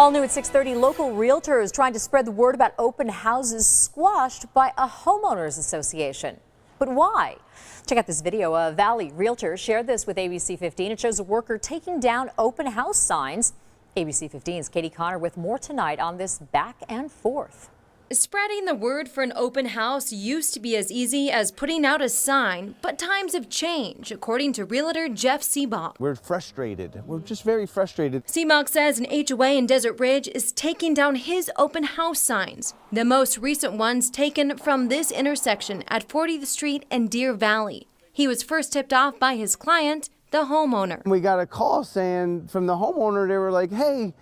All new at 6:30, local realtors trying to spread the word about open houses squashed by a homeowners association. But why? Check out this video. A Valley realtor shared this with ABC 15. It shows a worker taking down open house signs. ABC 15's Katie Connor with more tonight on this back and forth. Spreading the word for an open house used to be as easy as putting out a sign, but times have changed, according to realtor Jeff Sibbach. We're frustrated. We're just very frustrated. Sibbach says an HOA in Desert Ridge is taking down his open house signs. The most recent ones taken from this intersection at 40th Street and Deer Valley. He was first tipped off by his client, the homeowner. We got a call saying from the homeowner, they were like, hey,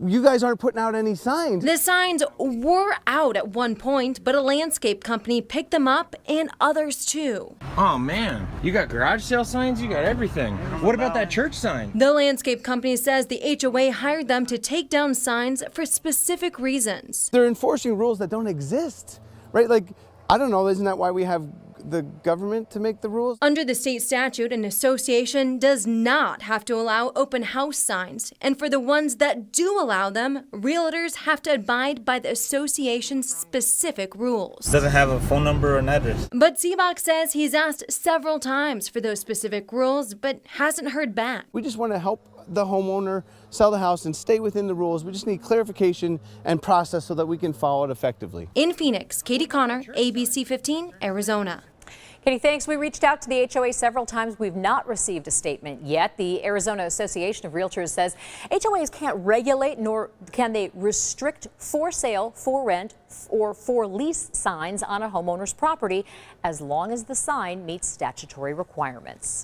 you guys aren't putting out any signs. The signs were out at one point, but a landscape company picked them up and others too. Oh man, you got garage sale signs, you got everything. What about that church sign? The landscape company says the HOA hired them to take down signs for specific reasons. They're enforcing rules that don't exist, right? Like, I don't know, isn't that why we have the government to make the rules? Under the state statute, an association does not have to allow open house signs. And for the ones that do allow them, realtors have to abide by the association's specific rules. Doesn't have a phone number or an address. But Sibbach says he's asked several times for those specific rules, but hasn't heard back. We just want to help the homeowner sell the house and stay within the rules. We just need clarification and process so that we can follow it effectively. In Phoenix, Katie Connor, ABC 15, Arizona. Katie, thanks. We reached out to the HOA several times. We've not received a statement yet. The Arizona Association of Realtors says HOAs can't regulate nor can they restrict for sale, for rent, or for lease signs on a homeowner's property as long as the sign meets statutory requirements.